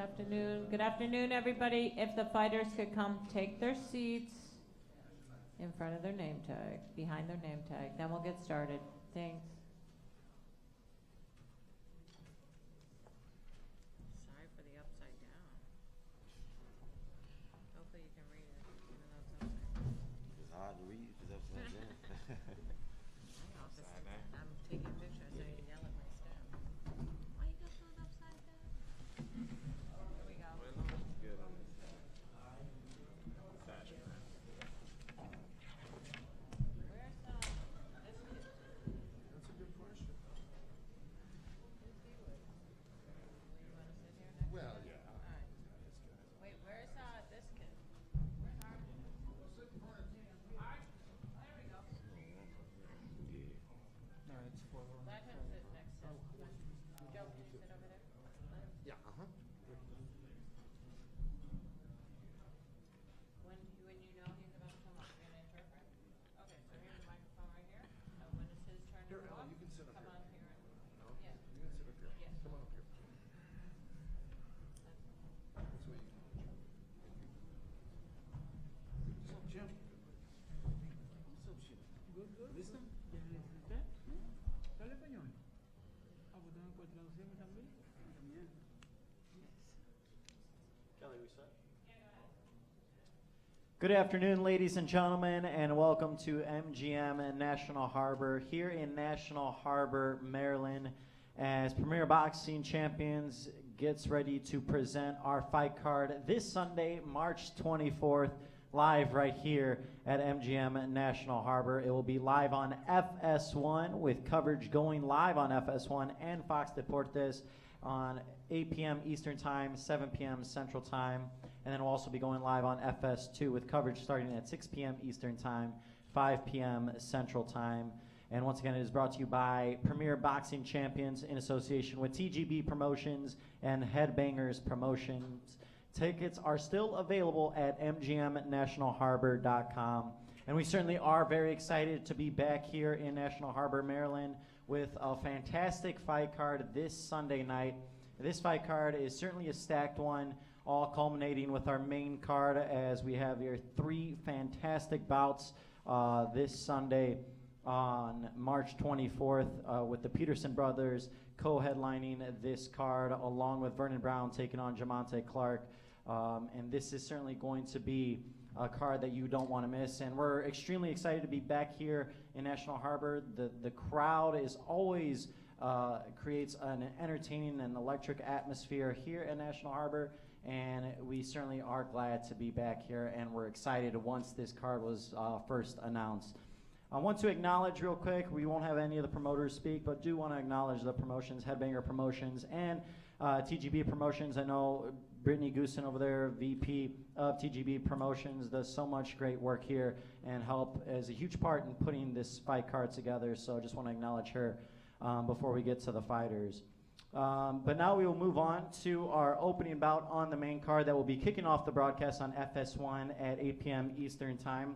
afternoon. Good afternoon, everybody. If the fighters could come take their seats in front of their name tag, behind their name tag, then we'll get started. Thanks. Sorry for the upside down. Hopefully you can read it, even though it's upside down. It's hard to read because it's upside down. I'm taking pictures so you yell at my staff. Why you got it upside down? Here we go. Good on this side. Fashion. Where's this kid? That's a good question. Who's he with? You want to sit here next Well, to him? yeah. All right. Wait, where's this kid? Where's our? All right. There we go. No, it's for. Let him sit next to. Joe, can you sit over there? Let him. Yeah, uh-huh. When you know he's about to come up, you're gonna interpret. Okay, so here's the microphone right here. When it's his turn to Here, go Ella, up, you can sit up come here. on here. No? Yeah. You can sit up here. Yes. Come on up here. That's where you can. So, Jim. So, Jim. Good, good. ¿Listo? ¿Usted? ¿Habla español? Ah, pues tengo que traducirme también. También. Kelly, we set? Good afternoon, ladies and gentlemen, and welcome to MGM National Harbor here in National Harbor, Maryland, as Premier Boxing Champions gets ready to present our fight card this Sunday, March 24th, live right here at MGM National Harbor. It will be live on FS1 with coverage going live on FS1 and Fox Deportes on 8 p.m. Eastern Time, 7 p.m. Central Time. And then we'll also be going live on FS2 with coverage starting at 6 p.m. Eastern Time, 5 p.m. Central Time. And once again, it is brought to you by Premier Boxing Champions in association with TGB Promotions and Headbangers Promotions. Tickets are still available at mgmnationalharbor.com. And we certainly are very excited to be back here in National Harbor, Maryland, with a fantastic fight card this Sunday night. This fight card is certainly a stacked one, all culminating with our main card as we have here 3 fantastic bouts this Sunday on March 24th with the Peterson brothers co-headlining this card along with Vernon Brown taking on Jamonte Clark. And this is certainly going to be a card that you don't want to miss. And we're extremely excited to be back here in National Harbor. The crowd is always creates an entertaining and electric atmosphere here at National Harbor. And we certainly are glad to be back here, and we're excited once this card was first announced. I want to acknowledge real quick, we won't have any of the promoters speak, but do want to acknowledge the promotions, Headbanger Promotions and TGB Promotions. I know Brittany Goosen over there, VP of TGB Promotions, does so much great work here and help as a huge part in putting this fight card together. So I just want to acknowledge her before we get to the fighters. But now we will move on to our opening bout on the main card that will be kicking off the broadcast on FS1 at 8 p.m. Eastern Time.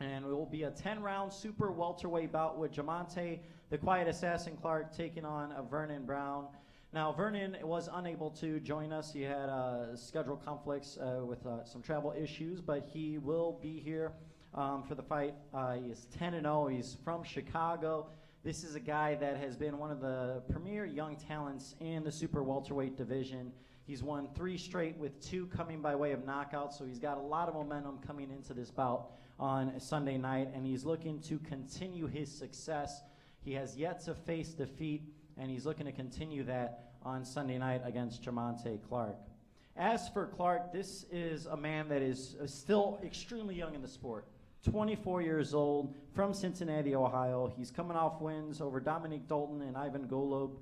And it will be a 10-round super welterweight bout with Jamonte, the Quiet Assassin Clark, taking on Vernon Brown. Now, Vernon was unable to join us. He had schedule conflicts with some travel issues, but he will be here for the fight. He is 10-0. He's from Chicago. This is a guy that has been one of the premier young talents in the super welterweight division. He's won 3 straight with 2 coming by way of knockout, so he's got a lot of momentum coming into this bout on Sunday night, and he's looking to continue his success. He has yet to face defeat, and he's looking to continue that on Sunday night against Jamonte Clark. As for Clark, this is a man that is still extremely young in the sport. 24 years old, from Cincinnati, Ohio. He's coming off wins over Dominic Dalton and Ivan Golob.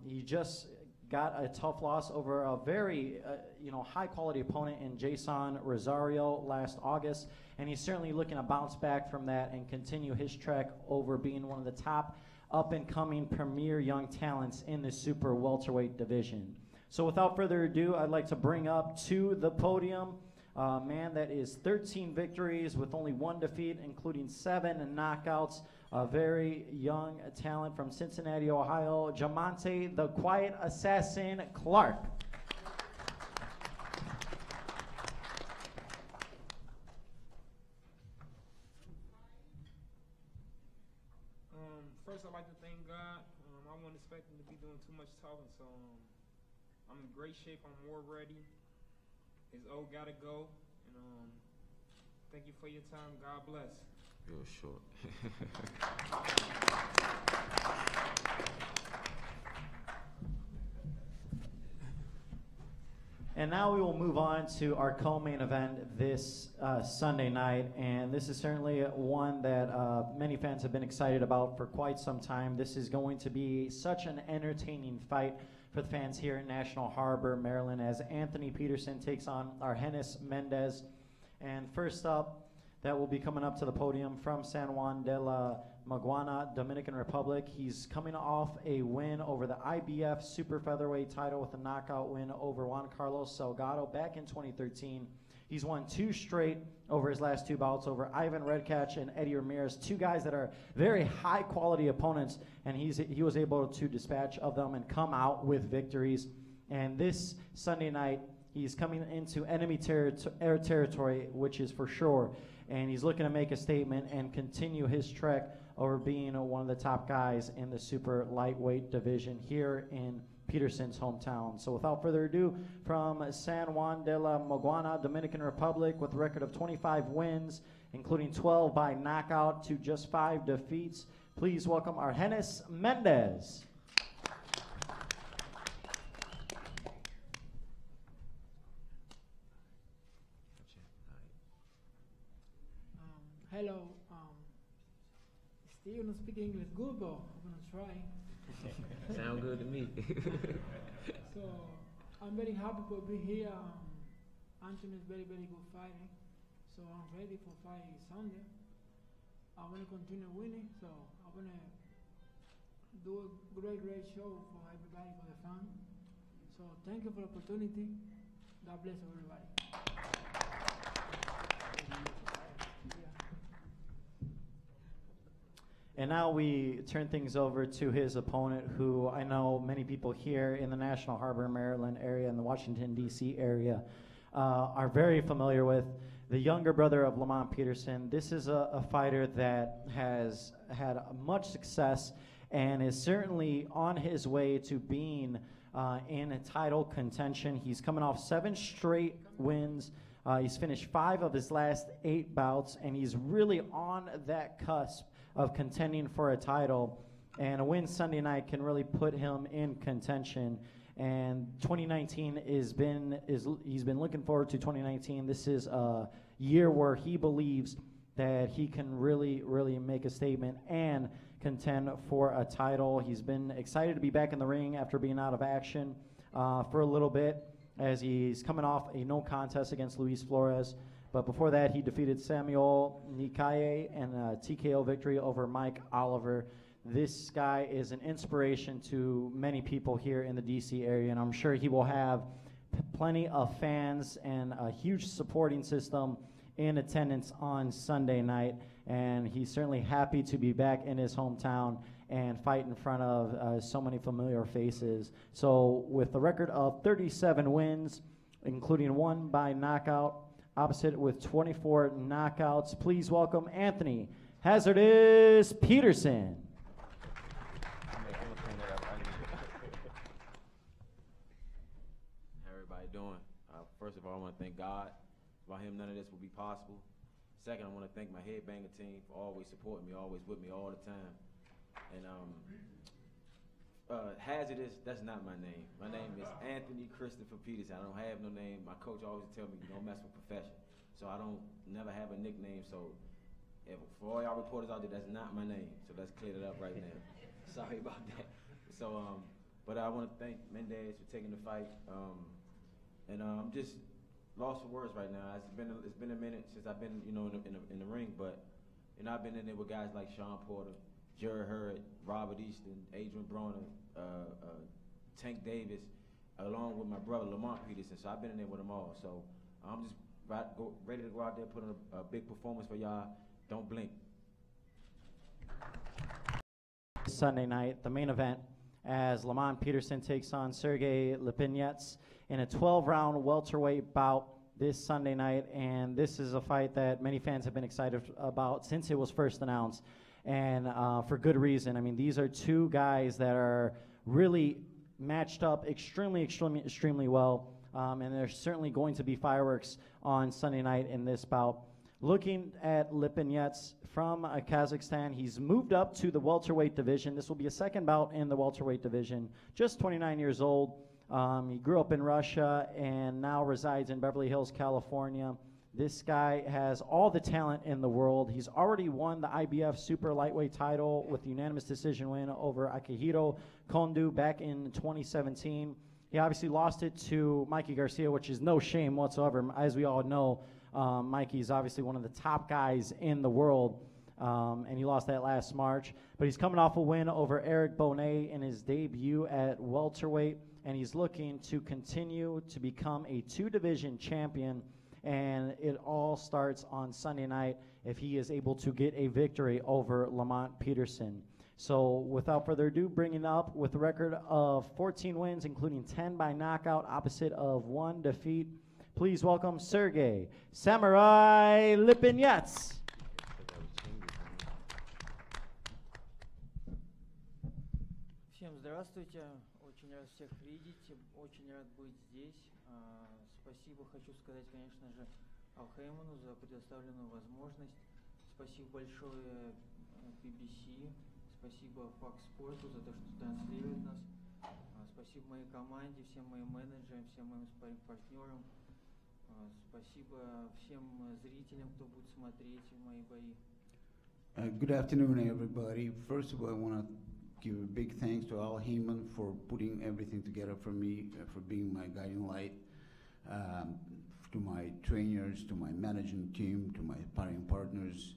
He just got a tough loss over a very high-quality opponent in Jason Rosario last August, and he's certainly looking to bounce back from that and continue his trek over being one of the top up-and-coming premier young talents in the super welterweight division. So without further ado, I'd like to bring up to the podium a man that is 13 victories with only 1 defeat, including 7 knockouts. A very young talent from Cincinnati, Ohio, Jamonte, the Quiet Assassin Clark. doing too much talking, so I'm in great shape. I'm more ready. His O gotta go, and thank you for your time. God bless. Real short. And now we will move on to our co-main event this Sunday night, and this is certainly one that many fans have been excited about for quite some time. This is going to be such an entertaining fight for the fans here in National Harbor, Maryland, as Anthony Peterson takes on Argenis Mendez. And first up, that will be coming up to the podium from San Juan de la Maguana, Dominican Republic. He's coming off a win over the IBF Super Featherweight title with a knockout win over Juan Carlos Salgado back in 2013. He's won 2 straight over his last 2 bouts over Ivan Redkach and Eddie Ramirez, 2 guys that are very high-quality opponents, and he was able to dispatch of them and come out with victories. And this Sunday night, he's coming into enemy territory, which is for sure, and he's looking to make a statement and continue his trek over being one of the top guys in the super lightweight division here in Peterson's hometown. So without further ado, from San Juan de la Maguana, Dominican Republic, with a record of 25 wins, including 12 by knockout to just 5 defeats, please welcome Argenis Mendez. Hello. Still not speak English good, but I'm gonna try. Sound good to me. So I'm very happy to be here. Anthony is very, very good fighter. So I'm ready for fight Sunday. I want to continue winning. So I want to do a great show for everybody, for the fans. So thank you for the opportunity. God bless everybody. And now we turn things over to his opponent, who I know many people here in the National Harbor, Maryland area and the Washington, D.C. area are very familiar with. The younger brother of Lamont Peterson. This is a fighter that has had much success and is certainly on his way to being in a title contention. He's coming off 7 straight wins. He's finished 5 of his last 8 bouts, and he's really on that cusp of contending for a title, and a win Sunday night can really put him in contention. And 2019 he's been looking forward to 2019. This is a year where he believes that he can really make a statement and contend for a title. He's been excited to be back in the ring after being out of action for a little bit, as he's coming off a no contest against Luis Flores. But before that, he defeated Samuel Nikaye and a TKO victory over Mike Oliver. This guy is an inspiration to many people here in the D.C. area, and I'm sure he will have plenty of fans and a huge supporting system in attendance on Sunday night. And he's certainly happy to be back in his hometown and fight in front of so many familiar faces. So with a record of 37 wins, including 1 by knockout, opposite with 24 knockouts, please welcome Anthony Hazardous Peterson. How everybody doing? First of all, I want to thank God. Without him, none of this would be possible. Second, I want to thank my headbanger team for always supporting me, always with me all the time. And Hazardous, that's not my name. My name is Anthony Christopher Peterson. I don't have no name. My coach always tell me, you don't mess with profession. So I don't never have a nickname. So for all y'all reporters out there, that's not my name. So let's clear it up right now. Sorry about that. So, but I want to thank Mendez for taking the fight. I'm just lost for words right now. It's been a minute since I've been, in the ring. But I've been in there with guys like Sean Porter, Jerry Hurd, Robert Easton, Adrian Broner, Tank Davis, along with my brother Lamont Peterson. So I've been in there with them all. So I'm just ready to go out there, put on a big performance for y'all. Don't blink. Sunday night, the main event, as Lamont Peterson takes on Sergey Lipinets in a 12-round welterweight bout this Sunday night. And this is a fight that many fans have been excited about since it was first announced. And for good reason. I mean, these are 2 guys that are really matched up extremely well. And there's certainly going to be fireworks on Sunday night in this bout. Looking at Lipinets from Kazakhstan, he's moved up to the welterweight division. This will be a second bout in the welterweight division. Just 29 years old. He grew up in Russia and now resides in Beverly Hills, California. This guy has all the talent in the world. He's already won the IBF super lightweight title with a unanimous decision win over Akihiro Kondu back in 2017. He obviously lost it to Mikey Garcia, which is no shame whatsoever. As we all know, Mikey's obviously one of the top guys in the world, and he lost that last March. But he's coming off a win over Eric Bonet in his debut at welterweight, and he's looking to continue to become a two-division champion. And it all starts on Sunday night if he is able to get a victory over Lamont Peterson. So without further ado, bringing up with a record of 14 wins, including 10 by knockout, opposite of 1 defeat, please welcome Sergey Samurai Lipinets. Всем здравствуйте, очень рад всех видеть, очень рад быть здесь. Спасибо хочу сказать, конечно же, Алхейману за предоставленную возможность. Спасибо большое BBC, спасибо Fox Sports за то, что транслирует нас. Спасибо моей команде, всем моим менеджерам, всем моим спарринг-партнерам. Спасибо всем зрителям, кто будет смотреть мои бои. Good afternoon, everybody. First of all, I want to give a big thanks to Al Heyman for putting everything together for me, for being my guiding light, to my trainers, to my management team, to my sparring partners,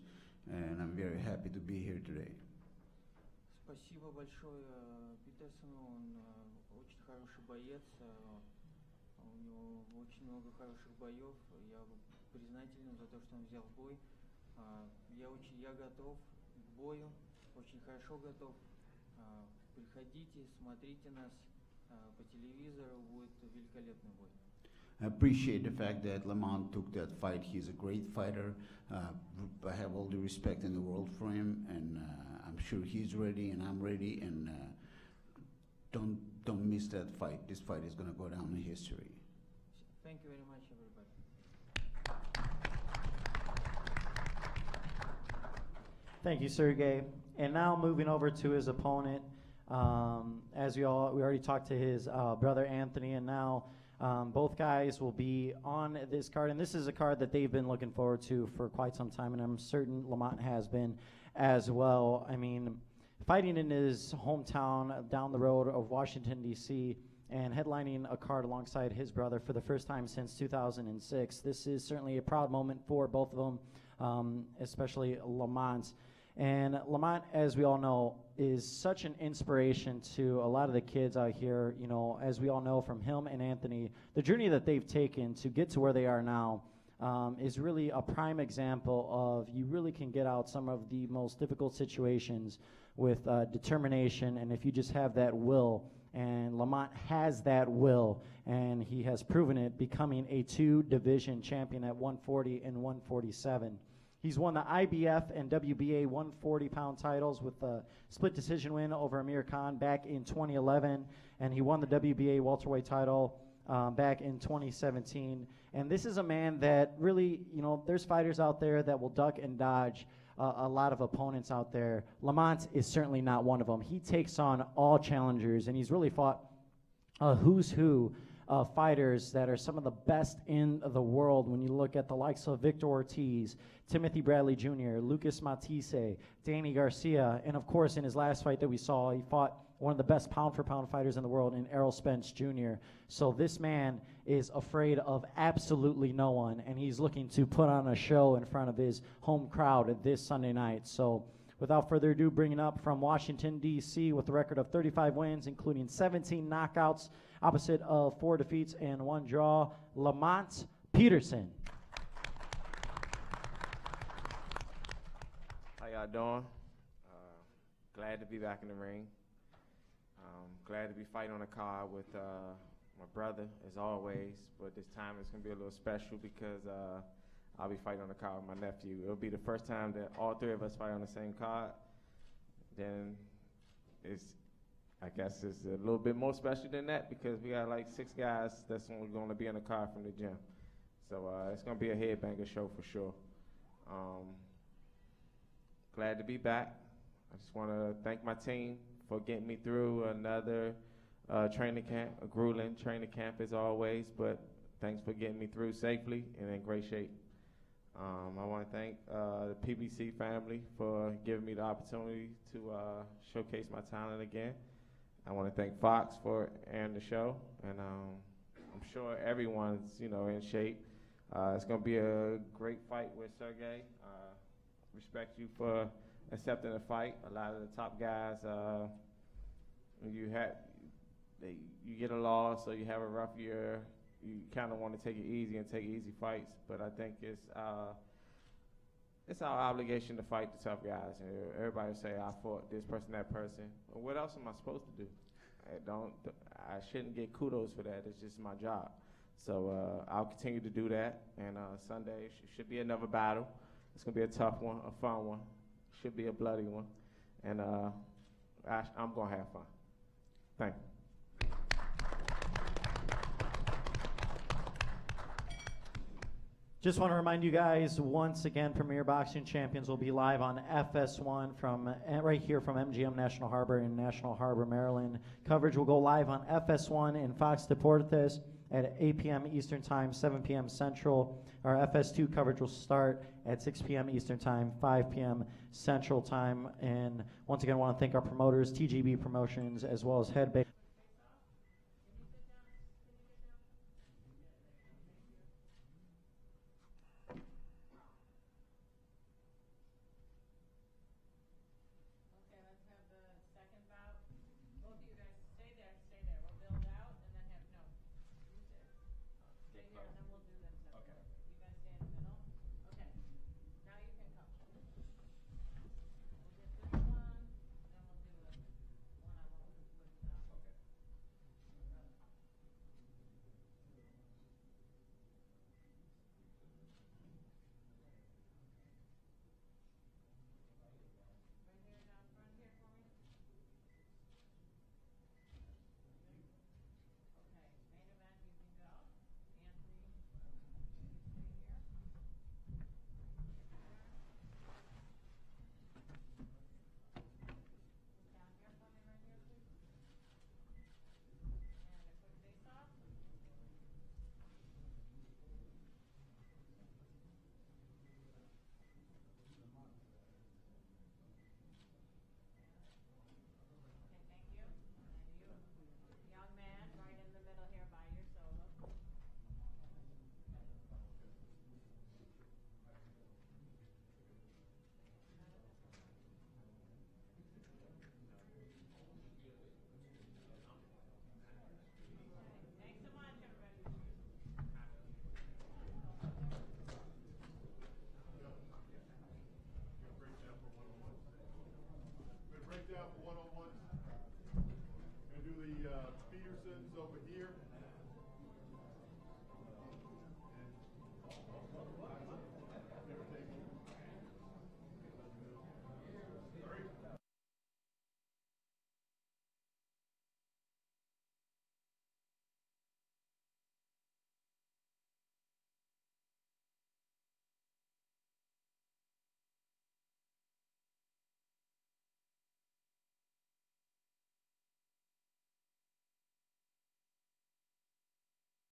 and I'm very happy to be here today. Спасибо большое Питерсону, он очень хороший боец, у него очень много хороших боев, я признателен за то, что он взял бой. Я готов к бою, очень хорошо готов. Приходите, смотрите нас по телевизору, будет великолепный бой. I appreciate the fact that Lamont took that fight. He's a great fighter. I have all the respect in the world for him, and I'm sure he's ready, and I'm ready. And don't miss that fight. This fight is going to go down in history. Thank you very much, everybody. Thank you, Sergey. And now moving over to his opponent. As we already talked to his brother Anthony, and now both guys will be on this card. And this is a card that they've been looking forward to for quite some time, and I'm certain Lamont has been as well. I mean, fighting in his hometown down the road of Washington, D.C., and headlining a card alongside his brother for the first time since 2006. This is certainly a proud moment for both of them, especially Lamont. And Lamont, as we all know, is such an inspiration to a lot of the kids out here. You know, as we all know from him and Anthony, the journey that they've taken to get to where they are now is really a prime example of you really can get out some of the most difficult situations with determination, and if you just have that will. And Lamont has that will, and he has proven it, becoming a two-division champion at 140 and 147. He's won the IBF and WBA 140-pound titles with a split decision win over Amir Khan back in 2011, and he won the WBA welterweight title back in 2017. And this is a man that really, you know, there's fighters out there that will duck and dodge a lot of opponents out there. Lamont is certainly not one of them. He takes on all challengers, and he's really fought a who's who of fighters that are some of the best in the world. When you look at the likes of Victor Ortiz, Timothy Bradley Jr., Lucas Matisse, Danny Garcia, and of course in his last fight that we saw, he fought one of the best pound-for-pound fighters in the world in Errol Spence Jr. So this man is afraid of absolutely no one, and he's looking to put on a show in front of his home crowd this Sunday night. So without further ado, bringing up from Washington, D.C. with a record of 35 wins, including 17 knockouts, opposite of 4 defeats and 1 draw, Lamont Peterson. How y'all doing? Glad to be back in the ring. Glad to be fighting on a card with my brother, as always, but this time it's going to be a little special because I'll be fighting on the card with my nephew. It'll be the first time that all 3 of us fight on the same card. Then it's I guess it's a little bit more special than that because we got like 6 guys that's only going to be in the car from the gym. So it's going to be a headbanger show for sure. Glad to be back. I just want to thank my team for getting me through another training camp, a grueling training camp as always, but thanks for getting me through safely and in great shape. I want to thank the PBC family for giving me the opportunity to showcase my talent again. I want to thank Fox for airing the show, and I'm sure everyone's in shape. It's going to be a great fight with Sergey. Respect you for accepting the fight. A lot of the top guys, you get a loss or you have a rough year, you kind of want to take it easy and take easy fights. But I think it's our obligation to fight the tough guys. And everybody say I fought this person, that person. Well, what else am I supposed to do? I shouldn't get kudos for that. It's just my job. So I'll continue to do that. And Sunday should be another battle. It's going to be a tough one, a fun one. Should be a bloody one. And I'm going to have fun. Thank you. Just want to remind you guys, once again, Premier Boxing Champions will be live on FS1 from right here from MGM National Harbor in National Harbor, Maryland. Coverage will go live on FS1 and Fox Deportes at 8 p.m. Eastern Time, 7 p.m. Central. Our FS2 coverage will start at 6 p.m. Eastern Time, 5 p.m. Central Time. And once again, I want to thank our promoters, TGB Promotions, as well as Headbang.